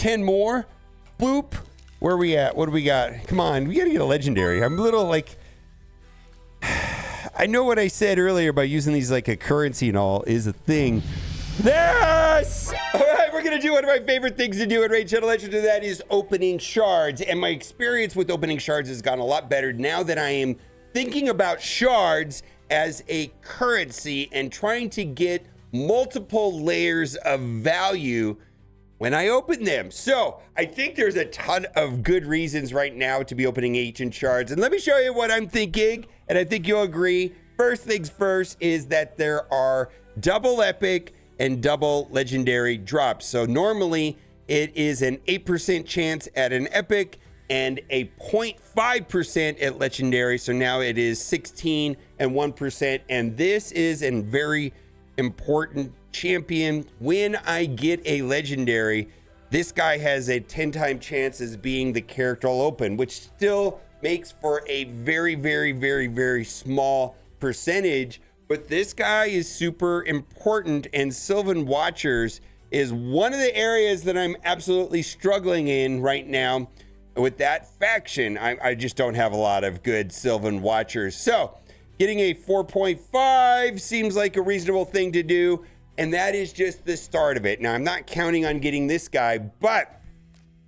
10 more. Boop. Where are we at? What do we got? Come on, we gotta get a legendary. I'm a little like, I know what I said earlier about using these like a currency and all is a thing. Yes! All right, we're gonna do one of my favorite things to do in Raid Shadow Legends, and that is opening shards. And my experience with opening shards has gotten a lot better now that I am thinking about shards as a currency and trying to get multiple layers of value when I open them. So I think there's a ton of good reasons right now to be opening ancient shards. And let me show you what I'm thinking, and I think you'll agree. First things first is that there are double epic and double legendary drops. So normally it is an 8% chance at an epic and a 0.5% at legendary. So now it is 16 and 1%. And this is a very important champion. When I get a legendary, this guy has a 10-time chance as being the character I'll open, which still makes for a very, very, very, very small percentage. But this guy is super important, and Sylvan Watchers is one of the areas that I'm absolutely struggling in right now with that faction. I just don't have a lot of good Sylvan Watchers. So getting a 4.5 seems like a reasonable thing to do, and that is just the start of it. Now, I'm not counting on getting this guy, but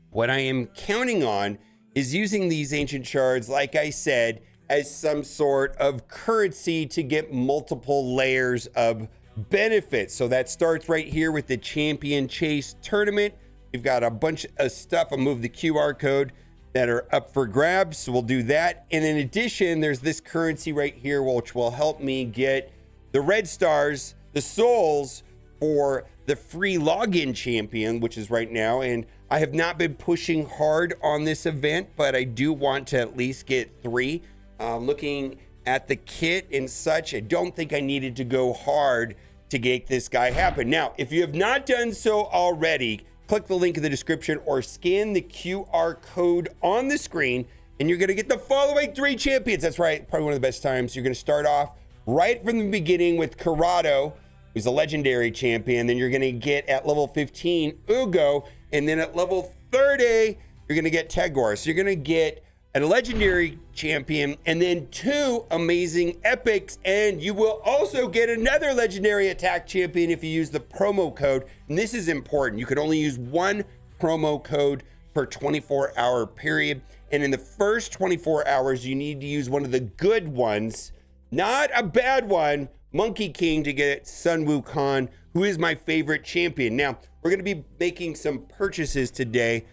what I am counting on is using these ancient shards, like I said, as some sort of currency to get multiple layers of benefits. So that starts right here with the Champion Chase Tournament. We've got a bunch of stuff. I'll move the QR code that are up for grabs. So we'll do that. And in addition, there's this currency right here, which will help me get the red stars, the souls for the free login champion, which is right now. And I have not been pushing hard on this event, but I do want to at least get 3. Looking at the kit and such, I don't think I needed to go hard to make this guy happen. Now, if you have not done so already, click the link in the description or scan the QR code on the screen, and you're gonna get the following 3 champions. That's right, probably one of the best times. You're gonna start off right from the beginning with Corrado, who's a legendary champion. Then you're gonna get at level 15, Ugo, and then at level 30, you're gonna get Tagor. So you're gonna get a legendary champion and then 2 amazing epics, and you will also get another legendary attack champion if you use the promo code. And this is important. You can only use 1 promo code per 24-hour period, and in the first 24 hours you need to use one of the good ones, not a bad one, Monkey King, to get Sun Wukong, who is my favorite champion. Now we're going to be making some purchases today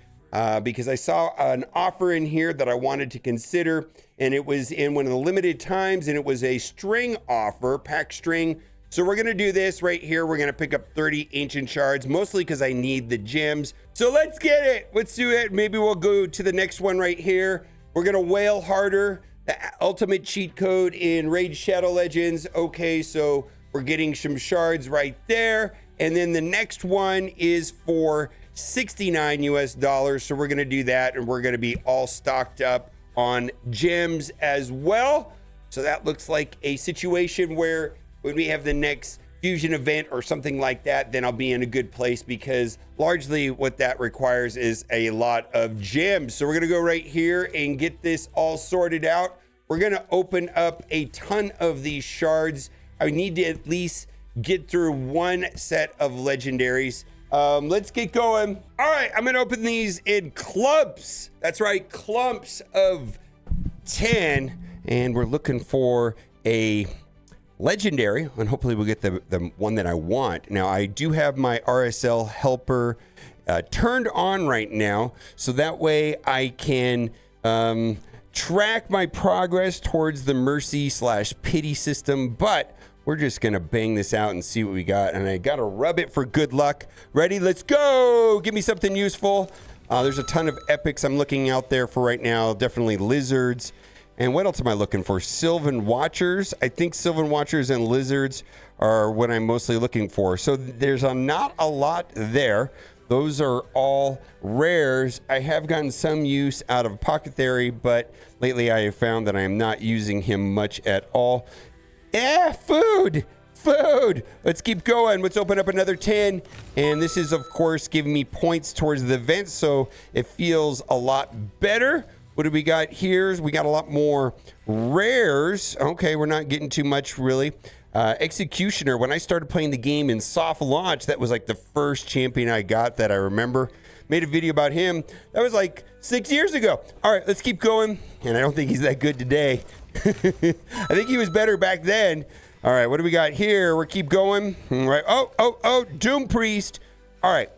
because I saw an offer in here that I wanted to consider, and it was in one of the limited times, and it was a string offer, pack string. So we're gonna do this right here. We're gonna pick up 30 ancient shards, mostly because I need the gems. So let's get it. Let's do it. Maybe we'll go to the next one right here. We're gonna whale harder, the ultimate cheat code in Raid Shadow Legends. Okay, so we're getting some shards right there. And then the next one is for $69 US. So we're gonna do that, and we're gonna be all stocked up on gems as well. So that looks like a situation where when we have the next fusion event or something like that, then I'll be in a good place, because largely what that requires is a lot of gems. So we're gonna go right here and get this all sorted out. We're gonna open up a ton of these shards. I need to at least get through 1 set of legendaries. Let's get going. All right, I'm gonna open these in clumps. That's right, clumps of 10. And we're looking for a legendary, and hopefully we'll get the one that I want. Now, I do have my RSL helper turned on right now, so that way I can track my progress towards the mercy/pity system, but we're just gonna bang this out and see what we got. And I gotta rub it for good luck. Ready? Let's go. Give me something useful. There's a ton of epics I'm looking out there for right now. Definitely lizards. And what else am I looking for? Sylvan Watchers. I think Sylvan Watchers and lizards are what I'm mostly looking for. So there's not a lot there. Those are all rares. I have gotten some use out of Apothecary, but lately I have found that I am not using him much at all. Food! food. Let's keep going. Let's open up another 10. And this is, of course, giving me points towards the event, so it feels a lot better. What do we got here? We got a lot more rares. Okay, we're not getting too much, really. Executioner, when I started playing the game in soft launch, that was like the first champion I got that I remember. Made a video about him. That was like 6 years ago. All right, let's keep going. And I don't think he's that good today. I think he was better back then. All right, what do we got here? We'll keep going. All right. Oh, Doom Priest. All right.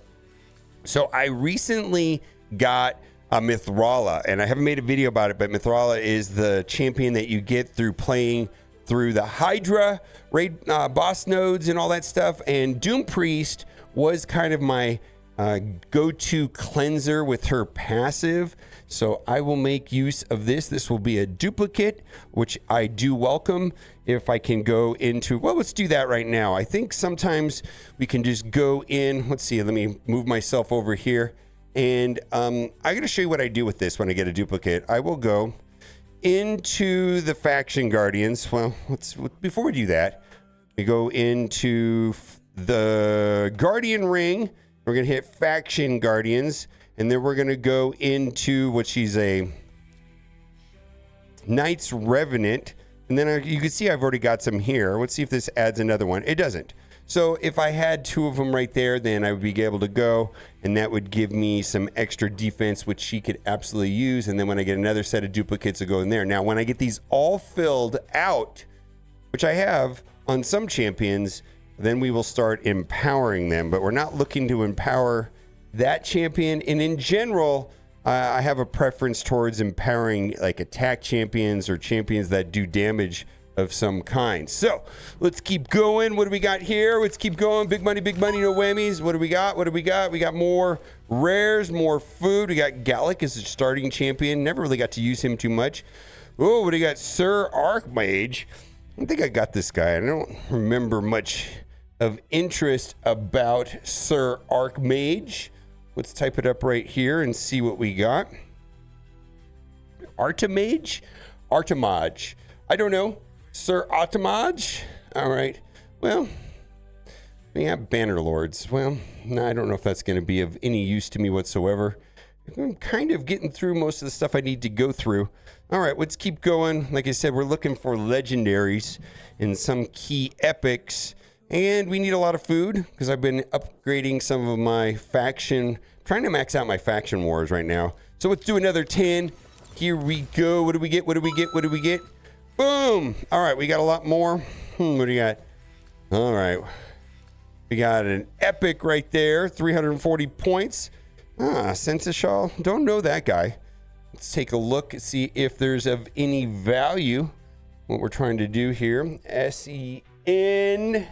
So I recently got a Mithrala, and I haven't made a video about it, but Mithrala is the champion that you get through playing through the Hydra raid boss nodes and all that stuff. And Doom Priest was kind of my go-to cleanser with her passive, so I will make use of this. This will be a duplicate, which I do welcome. If I can go into, well, let's do that right now. I think sometimes we can just go in. Let's see, let me move myself over here, and I'm gonna show you what I do with this when I get a duplicate. I will go into the faction guardians. Well, before we do that, we go into the guardian ring. We're going to hit faction guardians, and then we're going to go into what she's a Knight's Revenant. And then you can see I've already got some here. Let's see if this adds another one. It doesn't. So if I had two of them right there, then I would be able to go, and that would give me some extra defense, which she could absolutely use. And then when I get another set of duplicates to go in there. Now, when I get these all filled out, which I have on some champions, then we will start empowering them. But we're not looking to empower that champion. And in general, I have a preference towards empowering like attack champions or champions that do damage of some kind. So let's keep going. What do we got here? Let's keep going. Big money, no whammies. What do we got? We got more rares, more food. We got Gallic as a starting champion. Never really got to use him too much. Oh, what do you got? Sir Archmage. I think I got this guy. I don't remember much of interest about Sir Archmage. Let's type it up right here and see what we got. Archmage? I don't know. Sir Archmage? All right. Well, we have Banner Lords. Well, no, I don't know if that's going to be of any use to me whatsoever. I'm kind of getting through most of the stuff I need to go through. All right, let's keep going. Like I said, we're looking for legendaries and some key epics. And we need a lot of food because I've been upgrading some of my faction, trying to max out my faction wars right now. So let's do another 10. Here we go. What do we get? Boom. All right, we got a lot more. What do you got? All right. We got an epic right there, 340 points. Sensashal. Don't know that guy. Let's take a look and see if there's of any value. What we're trying to do here. SEN.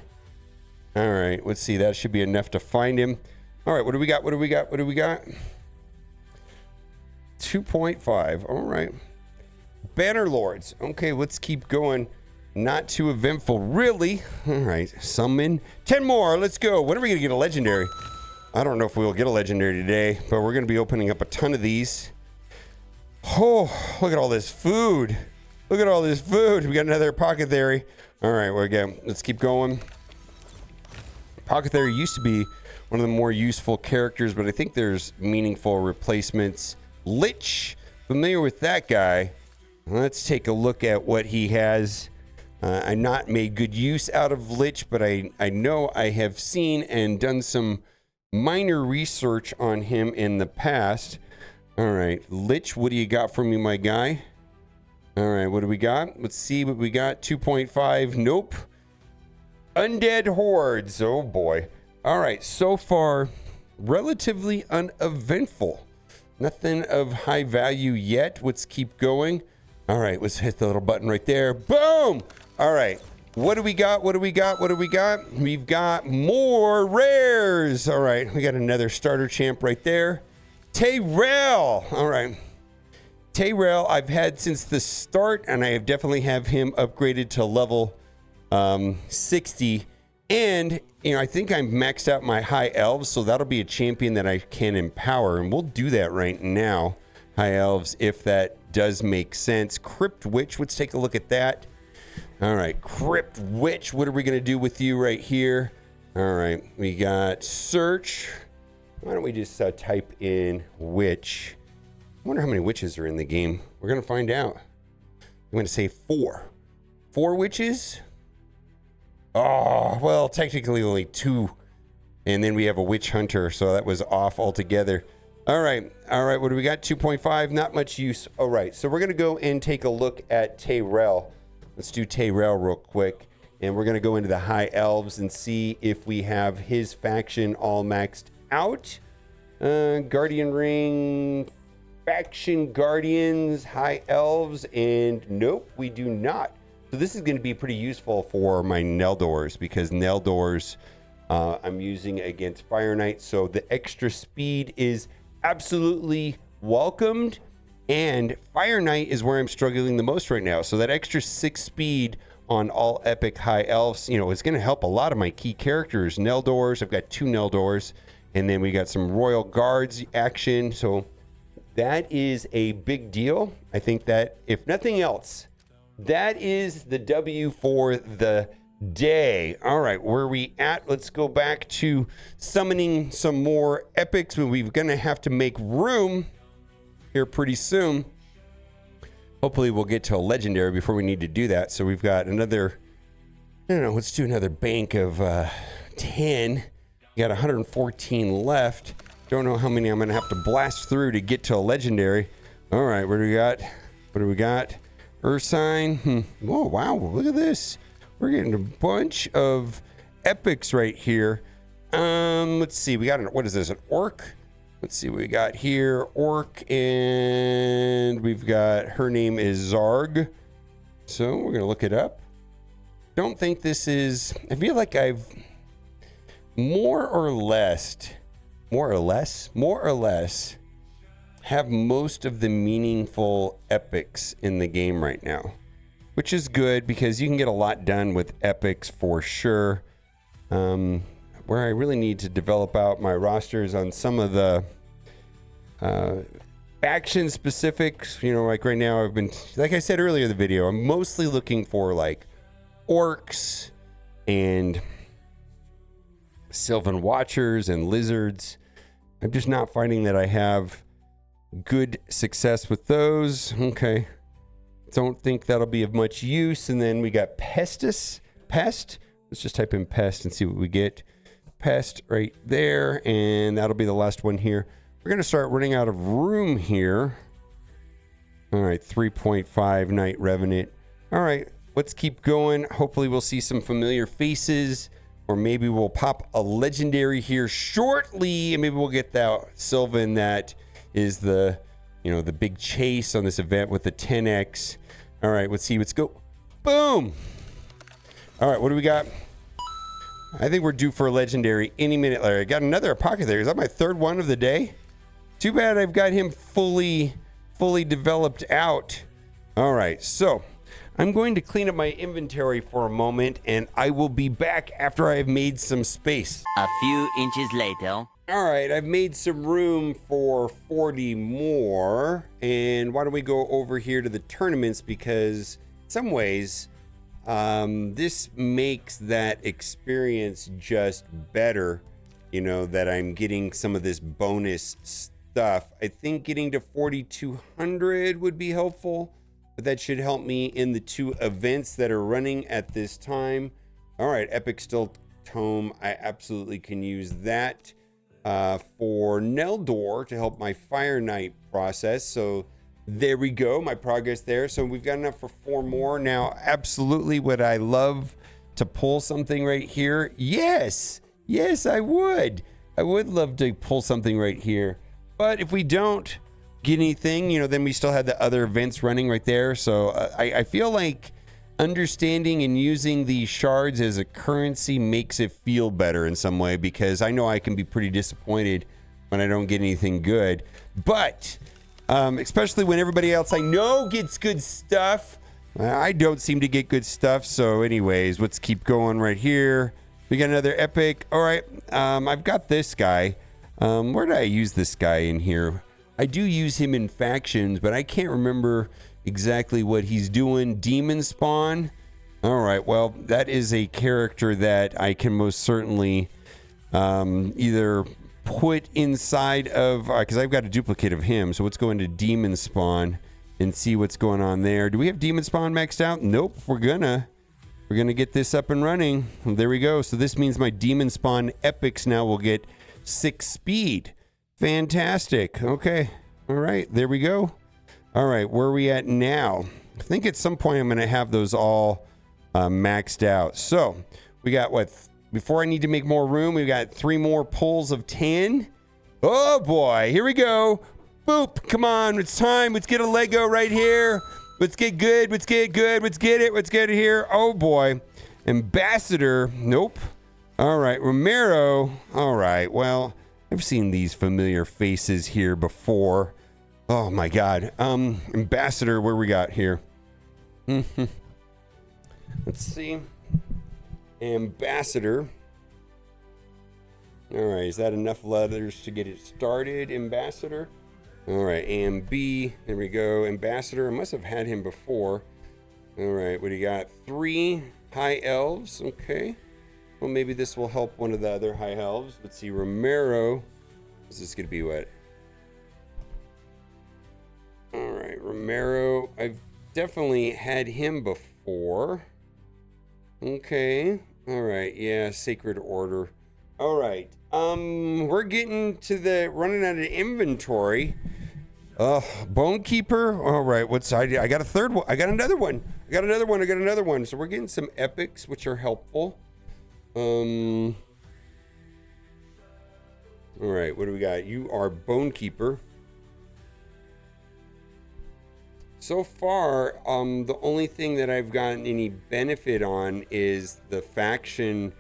All right, let's see. That should be enough to find him. All right, what do we got? 2.5. All right. Banner Lords. Okay, let's keep going. Not too eventful, really. All right, summon. 10 more. Let's go. When are we going to get a legendary? I don't know if we'll get a legendary today, but we're going to be opening up a ton of these. Oh, look at all this food. We got another Pocket Theory. All right, let's keep going. Pocket Theory used to be one of the more useful characters, but I think there's meaningful replacements. Lich, familiar with that guy. Let's take a look at what he has. I've not made good use out of Lich, but I know I have seen and done some minor research on him in the past. All right, Lich, what do you got for me, my guy? All right, what do we got? Let's see what we got. 2.5. Nope. Undead Hordes. Oh, boy. All right, so far, relatively uneventful. Nothing of high value yet. Let's keep going. All right, let's hit the little button right there. Boom! All right, what do we got? We've got more rares. All right, we got another starter champ right there. Tayrell. All right. Tayrell I've had since the start, and I definitely have him upgraded to level 60. And, I think I'm maxed out my high elves, so that'll be a champion that I can empower, and we'll do that right now. High elves, if that does make sense. Crypt Witch, let's take a look at that. All right, Crypt Witch. What are we going to do with you right here? All right, we got search. Why don't we just type in witch? I wonder how many witches are in the game. We're going to find out. I'm going to say 4. 4 witches? Oh, well, technically only 2. And then we have a witch hunter, so that was off altogether. All right, what do we got? 2.5, not much use. All right, so we're going to go and take a look at Tyrell. Let's do Tyrell real quick. And we're going to go into the High Elves and see if we have his faction all maxed out. Guardian Ring, Faction Guardians, High Elves, and nope, we do not. So this is going to be pretty useful for my Neldors, because Neldors I'm using against Fire Knight, so the extra speed is absolutely welcomed, and Fire Knight is where I'm struggling the most right now. So that extra 6 speed on all epic High Elves, you know, is going to help a lot of my key characters. Neldors, I've got 2 Neldors, and then we got some Royal Guards action, so that is a big deal. I think that, if nothing else, that is the W for the day. All right, where are we at? Let's go back to summoning some more epics. We're going to have to make room here pretty soon. Hopefully we'll get to a legendary before we need to do that. So we've got another, I don't know, let's do another bank of 10. We got 114 left. Don't know how many I'm going to have to blast through to get to a legendary. All right, what do we got? What do we got? Ursine. Whoa, wow, look at this. We're getting a bunch of epics right here. Let's see. We got what is this? An orc? Let's see what we got here. Orc, and we've got, her name is Zarg. So we're gonna look it up. Don't think this is. I feel like I've more or less have most of the meaningful epics in the game right now, which is good because you can get a lot done with epics for sure. Where I really need to develop out my rosters on some of the faction specifics, you know, like right now I've been, like I said earlier in the video, I'm mostly looking for like orcs and Sylvan Watchers and lizards. I'm just not finding that I have good success with those. Okay. Don't think that'll be of much use. And then we got Pest. Let's just type in Pest and see what we get. Pest right there. And that'll be the last one here. We're going to start running out of room here. All right. 3.5 Night Revenant. All right. Let's keep going. Hopefully we'll see some familiar faces, or maybe we'll pop a legendary here shortly. And maybe we'll get that Sylvan that is the, you know, the big chase on this event with the 10x. All right, let's see. Let's go. Boom. All right, what do we got? I think we're due for a legendary any minute, Larry. I got another pocket there. Is that my 3rd one of the day? Too bad I've got him fully developed out. All right, so I'm going to clean up my inventory for a moment, and I will be back after I've made some space. A few inches later. All right, I've made some room for 40 more. And why don't we go over here to the tournaments, because in some ways, this makes that experience just better, you know, that I'm getting some of this bonus stuff. I think getting to 4,200 would be helpful, but that should help me in the 2 events that are running at this time. All right, Epic Still Tome. I absolutely can use that. For Neldor to help my Fire Knight process. So there we go, my progress there. So we've got enough for 4 more. Now, absolutely would I love to pull something right here? Yes, I would. I would love to pull something right here. But if we don't get anything, you know, then we still had the other events running right there. So I feel like understanding and using the shards as a currency makes it feel better in some way, because I know I can be pretty disappointed when I don't get anything good. But especially when everybody else I know gets good stuff, I don't seem to get good stuff. So anyways, let's keep going right here. We got another epic. All right, I've got this guy. Where did I use this guy in here? I do use him in factions, but I can't remember exactly what he's doing. Demon Spawn. All right. Well, that is a character that I can most certainly either put inside of, because I've got a duplicate of him. So let's go into Demon Spawn and see what's going on there. Do we have Demon Spawn maxed out? Nope. We're gonna get this up and running. Well, there we go. So this means my Demon Spawn epics now will get 6 speed. Fantastic. Okay. All right. There we go. All right. Where are we at now? I think at some point I'm going to have those all maxed out. So we got what? Before I need to make more room, we got 3 more pulls of 10. Oh boy. Here we go. Boop. Come on. It's time. Let's get a Lego right here. Let's get good. Let's get good. Let's get it. Let's get it here. Oh boy. Ambassador. Nope. All right. Romero. All right. Well, I've seen these familiar faces here before. Oh my God. Ambassador, where we got here? Let's see. Ambassador. All right. Is that enough letters to get it started? Ambassador. All right. AMB. There we go. Ambassador. I must have had him before. All right. What do you got? 3 high elves. Okay. Well, maybe this will help one of the other high elves. Let's see. Romero. Is this going to be what? All right. Romero. I've definitely had him before. Okay. All right. Yeah. Sacred Order. All right. We're getting to the running out of inventory. Bonekeeper. All right. I got a third one. I got another one. I got another one. So we're getting some epics, which are helpful. All right. What do we got? You are Bonekeeper. So far, the only thing that I've gotten any benefit on is the faction,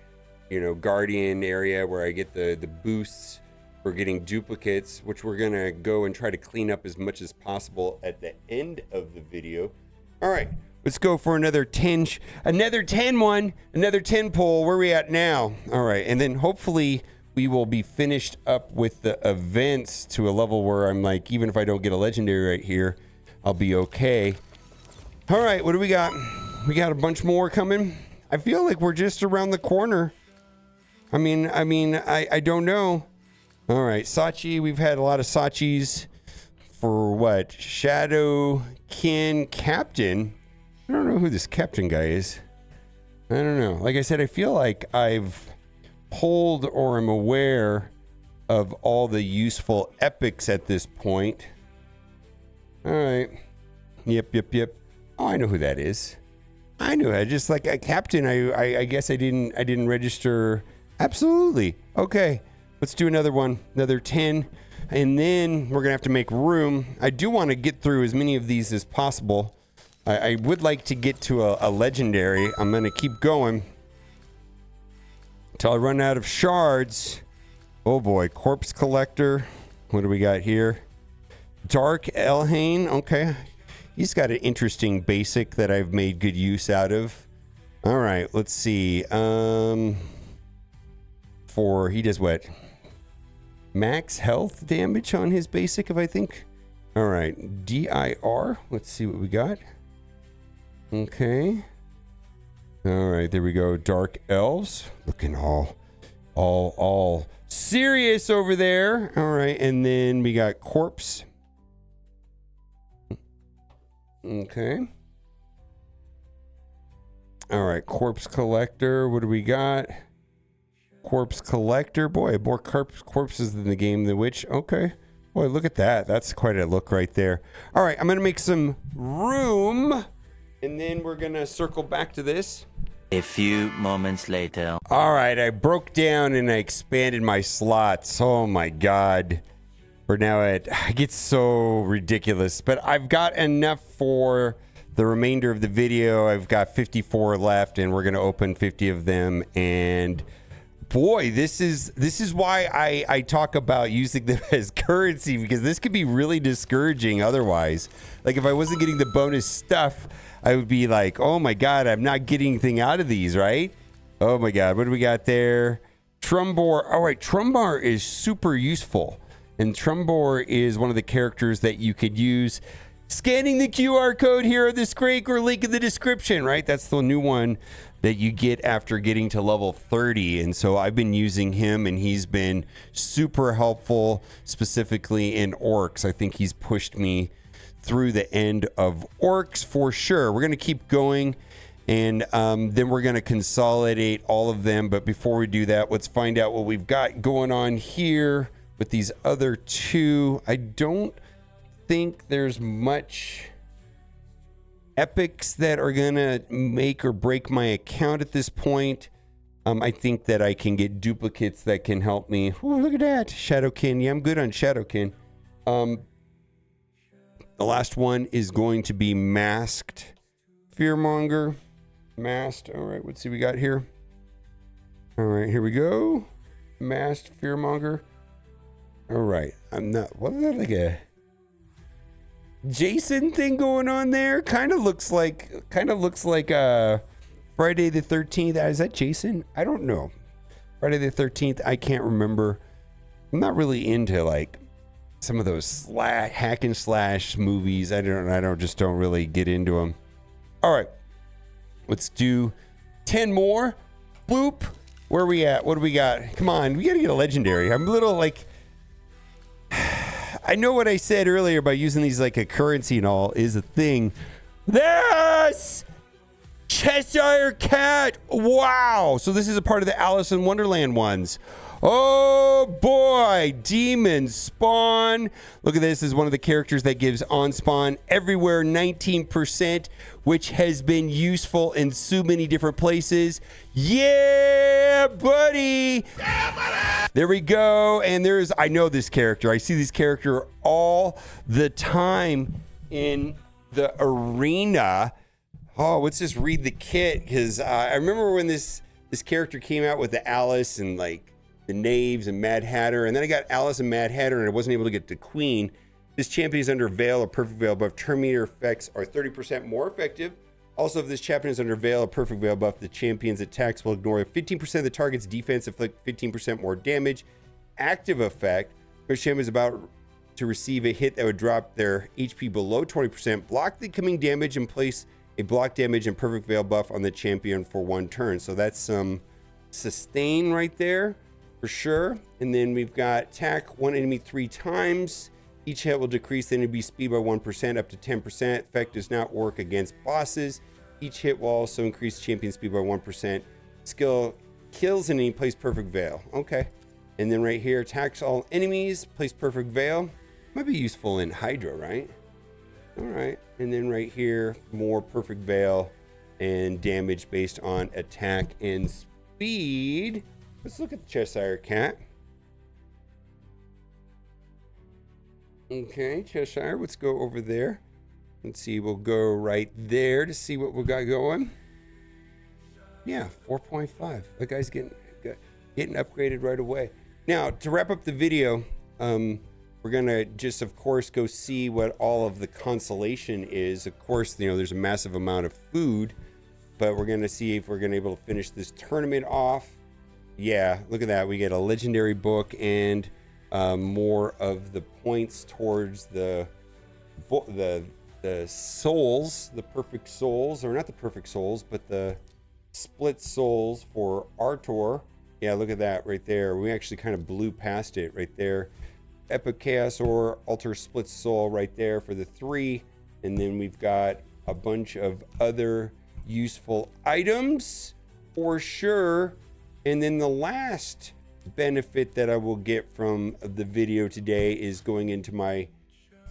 Guardian area where I get the boosts for getting duplicates, which we're gonna go and try to clean up as much as possible at the end of the video. All right, let's go for another 10 pull. Where are we at now? All right, and then hopefully we will be finished up with the events to a level where I'm like, even if I don't get a legendary right here, I'll be okay. All right, what do we got? We got a bunch more coming. I feel like we're just around the corner. I don't know. All right, Sachi. We've had a lot of Sachis for what? Shadow Kin Captain. I don't know who this Captain guy is. I don't know. Like I said, I feel like I've pulled or am aware of all the useful epics at this point. All right. Yep. Oh, I know who that is. I knew it. Just like a captain. I guess I didn't register. Absolutely. Okay. Let's do another one. Another 10. And then we're going to have to make room. I do want to get through as many of these as possible. I would like to get to a legendary. I'm going to keep going until I run out of shards. Oh boy. Corpse Collector. What do we got here? Dark Elhane. Okay. He's got an interesting basic that I've made good use out of. All right. Let's see. He does what? Max health damage on his basic, if I think. All right. DIR. Let's see what we got. Okay. All right. There we go. Dark Elves. Looking all serious over there. All right. And then we got Corpse. Okay. All right. Corpse Collector. What do we got? Corpse Collector. Boy, more corpses in the game than which. Okay. Boy, look at that. That's quite a look right there. All right. I'm going to make some room and then we're going to circle back to this. A few moments later. All right. I broke down and I expanded my slots. Oh my God. We're now it gets so ridiculous, but I've got enough for the remainder of the video. I've got 54 left and we're going to open 50 of them. And boy, this is why I talk about using them as currency, because this could be really discouraging otherwise. Like if I wasn't getting the bonus stuff, I would be like, oh my God, I'm not getting anything out of these, right? Oh my God, what do we got there? Trumbor. All right, Trumbor is super useful. And Trumbor is one of the characters that you could use Scanning the QR code here on the screen or link in the description, right? That's the new one that you get after getting to level 30. And so I've been using him and he's been super helpful, specifically in orcs. I think he's pushed me through the end of orcs for sure. We're going to keep going and then we're going to consolidate all of them. But before we do that, let's find out what we've got going on here with these other two. I don't think there's much epics that are gonna make or break my account at this point. I think that I can get duplicates that can help me. Ooh, look at that, Shadowkin. Yeah, I'm good on Shadowkin. The last one is going to be Masked Fearmonger. Masked. All right, let's see what we got here. All right, here we go. Masked Fearmonger. All right, I'm not. What is that, like a Jason thing going on there? Kind of looks like Friday the 13th. Is that Jason? I don't know. Friday the 13th. I can't remember. I'm not really into like some of those hack and slash movies. I don't really get into them. All right, let's do 10 more. Boop. Where are we at? What do we got? Come on, we gotta get a legendary. I'm a little like, I know what I said earlier about using these like a currency and all is a thing. This Cheshire Cat. Wow. So this is a part of the Alice in Wonderland ones. Oh boy, demon spawn. Look at this. This is one of the characters that gives on spawn everywhere 19%, which has been useful in so many different places. Yeah, buddy. Yeah, buddy. There we go. And I know this character. I see this character all the time in the arena. Oh, let's just read the kit, because I remember when this character came out with the Alice and like the Knaves and Mad Hatter, and then I got Alice and Mad Hatter and I wasn't able to get the Queen. This champion is under Veil or Perfect Veil buff. Terminator effects are 30% more effective. Also, if this champion is under Veil or Perfect Veil buff, the champion's attacks will ignore 15% of the target's defense, inflict 15% more damage. Active effect, this champion is about to receive a hit that would drop their HP below 20%, block the incoming damage, and place a block damage and Perfect Veil buff on the champion for 1 turn. So that's some sustain right there for sure. And then we've got attack 1 enemy 3 times. Each hit will decrease the enemy speed by 1% up to 10%. Effect does not work against bosses. Each hit will also increase champion speed by 1%. Skill kills an enemy, place Perfect Veil. Okay. And then right here, attacks all enemies, place Perfect Veil. Might be useful in Hydra, right? All right. And then right here, more Perfect Veil and damage based on attack and speed. Let's look at the Cheshire Cat. Okay, Cheshire, let's go over there. Let's see, we'll go right there to see what we got going. Yeah, 4.5. That guy's getting upgraded right away. Now, to wrap up the video, we're gonna just, of course, go see what all of the consolation is. Of course, you know, there's a massive amount of food, but we're gonna see if we're gonna be able to finish this tournament off. Yeah, look at that. We get a legendary book and more of the points towards the souls, the perfect souls, or not the perfect souls, but the split souls for Artor. Yeah, look at that right there. We actually kind of blew past it right there. Epic Chaos or Alter Split Soul right there for the 3. And then we've got a bunch of other useful items for sure. And then the last benefit that I will get from the video today is going into my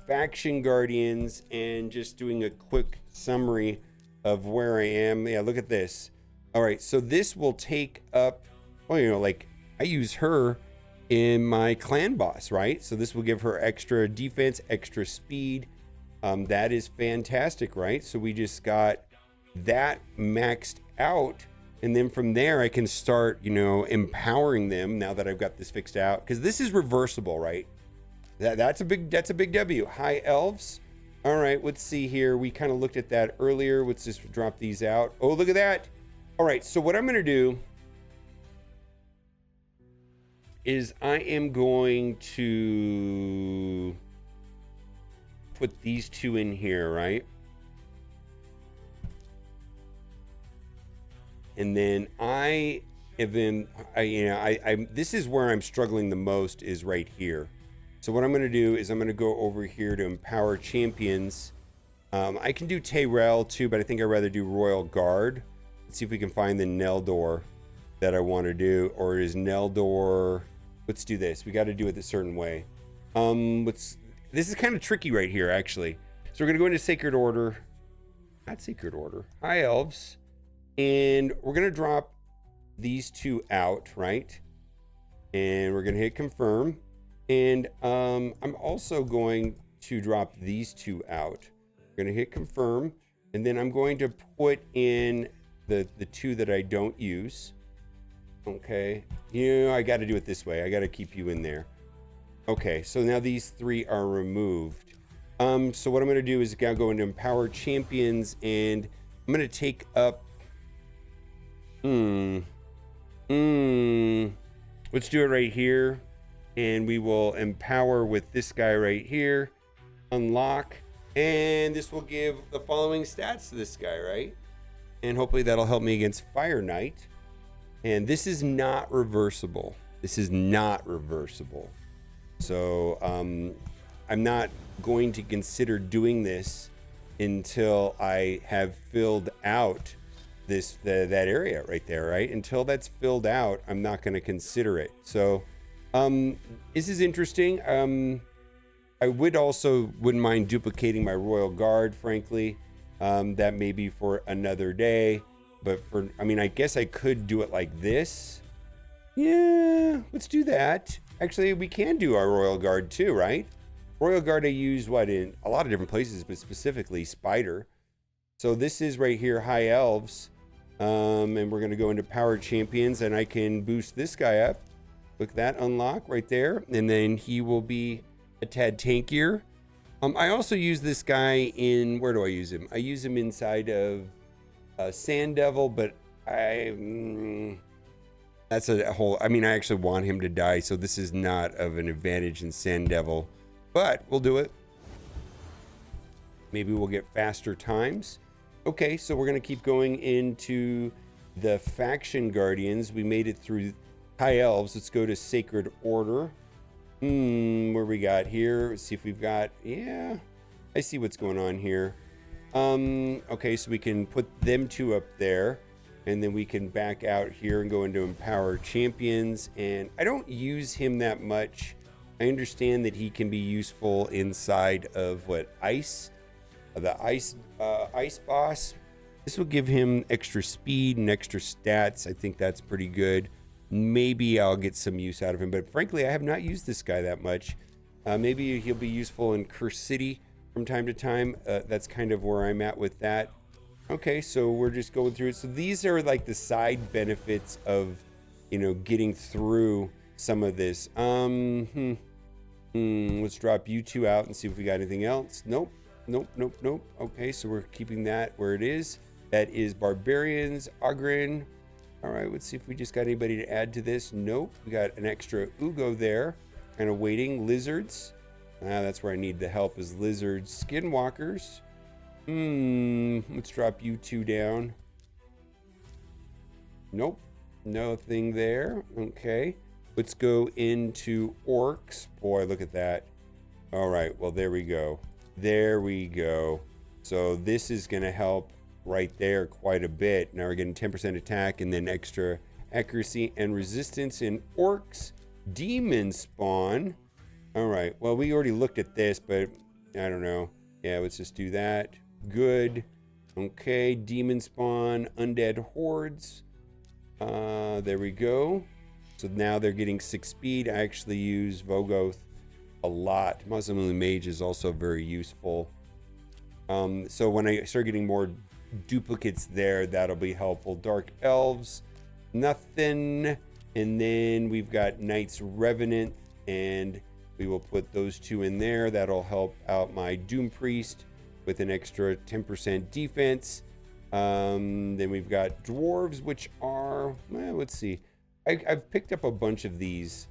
faction guardians and just doing a quick summary of where I am. Yeah, look at this. All right, so this will take up, well, you know, like I use her in my clan boss, right? So this will give her extra defense, extra speed. That is fantastic, right? So we just got that maxed out. And then from there, I can start, you know, empowering them now that I've got this fixed out. Because this is reversible, right? That's a big W. High elves. All right, let's see here. We kind of looked at that earlier. Let's just drop these out. Oh, look at that. All right, so what I'm going to do is I am going to put these two in here, right? And then this is where I'm struggling the most, is right here. So what I'm going to do is I'm going to go over here to empower champions. I can do Tayrell too, but I think I'd rather do Royal Guard. Let's see if we can find the Neldor that I want to do. Or is Neldor... Let's do this. We got to do it a certain way. This is kind of tricky right here, actually. So we're going to go into Sacred Order. Not Sacred Order. High Elves. And we're going to drop these two out, right? And we're going to hit confirm. And I'm also going to drop these two out. We're going to hit confirm. And then I'm going to put in the two that I don't use. Okay. I got to do it this way. I got to keep you in there. Okay. So now these three are removed. So what I'm going to do is go into Empower Champions. And I'm going to take up... Let's do it right here. And we will empower with this guy right here. Unlock. And this will give the following stats to this guy, right? And hopefully that'll help me against Fire Knight. And this is not reversible. This is not reversible. So I'm not going to consider doing this until I have filled out that area right there, right? Until that's filled out, I'm not going to consider it. So this is interesting. I wouldn't mind duplicating my Royal Guard, frankly. That may be for another day. But I guess I could do it like this. Yeah, let's do that. Actually, we can do our Royal Guard too, right? Royal Guard I use in a lot of different places, but specifically Spider. So this is right here, High Elves. And we're going to go into Power Champions, and I can boost this guy up. Look at that, unlock right there. And then he will be a tad tankier. I also use this guy in... Where do I use him? I use him inside of Sand Devil, but that's a whole... I actually want him to die, so this is not of an advantage in Sand Devil. But we'll do it. Maybe we'll get faster times. Okay, so we're going to keep going into the Faction Guardians. We made it through High Elves. Let's go to Sacred Order. Where we got here? Let's see if we've got... Yeah, I see what's going on here. Okay, so we can put them two up there. And then we can back out here and go into Empower Champions. And I don't use him that much. I understand that he can be useful inside of Ice. The ice boss. This will give him extra speed and extra stats. I think that's pretty good. Maybe I'll get some use out of him, but frankly, I have not used this guy that much. Maybe he'll be useful in Curse City from time to time. That's kind of where I'm at with that. Okay, so we're just going through it. So these are like the side benefits of, getting through some of this. Let's drop you two out and see if we got anything else. Nope. Okay, so we're keeping that where it is. That is Barbarians, Ogren. All right, let's see if we just got anybody to add to this. Nope, we got an extra Ugo there. Kind of waiting. Lizards. That's where I need the help, is Lizards. Skinwalkers. Let's drop you two down. Nope, nothing there. Okay, let's go into Orcs. Boy, look at that. All right, well, there we go. There we go. So this is going to help right there quite a bit. Now we're getting 10% attack and then extra accuracy and resistance in Orcs. Demon Spawn. All right. Well, we already looked at this, but I don't know. Yeah, let's just do that. Good. Okay. Demon Spawn. Undead Hordes. There we go. So now they're getting 6 speed. I actually use Vogoth a lot. Muslim Mage is also very useful. So when I start getting more duplicates there, that'll be helpful. Dark Elves, nothing. And then we've got Knights Revenant, and we will put those two in there. That'll help out my Doom Priest with an extra 10% defense. Then we've got Dwarves, which are, let's see. I've picked up a bunch of these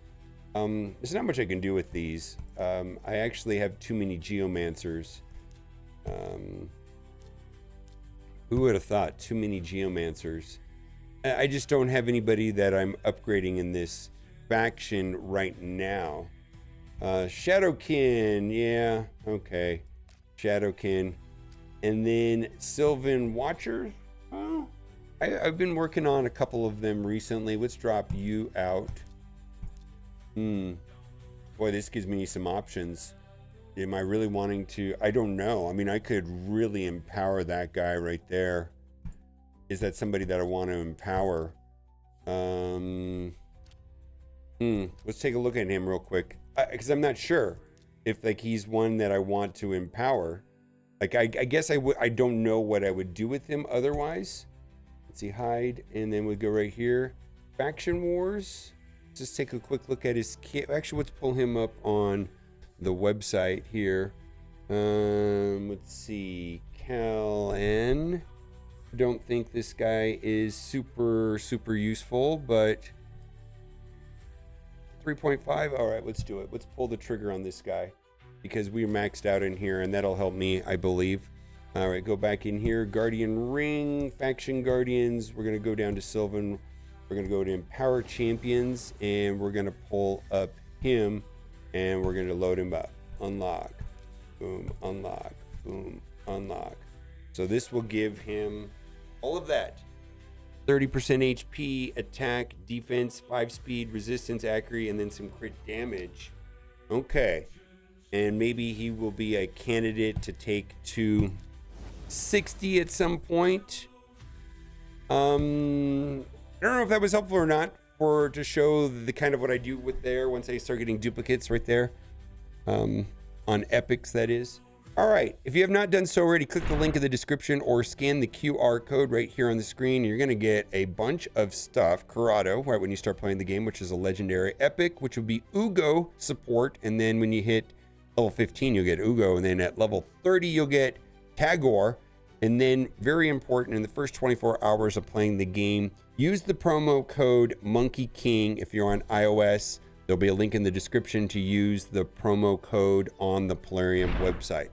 There's not much I can do with these. I actually have too many geomancers. Who would have thought? Too many geomancers. I just don't have anybody that I'm upgrading in this faction right now. Shadowkin, yeah, okay. Shadowkin. And then Sylvan Watcher. Oh, I've been working on a couple of them recently. Let's drop you out. Boy, this gives me some options. Am I really wanting to? I don't know. I mean, I could really empower that guy right there. Is that somebody that I want to empower? Let's take a look at him real quick. Because I'm not sure if like he's one that I want to empower. Like, I guess I don't know what I would do with him otherwise. Let's see, hide, and then we go right here. Faction Wars. Just take a quick look at his kit. Actually, let's pull him up on the website here. Let's see, Cal N. Don't think this guy is super useful, but 3.5. All right, let's do it. Let's pull the trigger on this guy because we're maxed out in here, and that'll help me, I believe. All right, go back in here. Guardian Ring, Faction Guardians. We're gonna go down to Sylvan. We're gonna go to Empower Champions, and we're gonna pull up him, and we're gonna load him up. Unlock, boom, unlock, boom, unlock. So this will give him all of that. 30% HP, attack, defense, 5 speed, resistance, accuracy, and then some crit damage. Okay. And maybe he will be a candidate to take to 60 at some point. I don't know if that was helpful or not to show the kind of what I do with there once I start getting duplicates right there. On epics, that is. All right, if you have not done so already, click the link in the description or scan the QR code right here on the screen. You're gonna get a bunch of stuff. Corrado, right when you start playing the game, which is a legendary epic, which will be Ugo support. And then when you hit level 15, you'll get Ugo. And then at level 30, you'll get Tagore. And then very important, in the first 24 hours of playing the game, use the promo code Monkey King if you're on iOS. There'll be a link in the description to use the promo code on the Plarium website.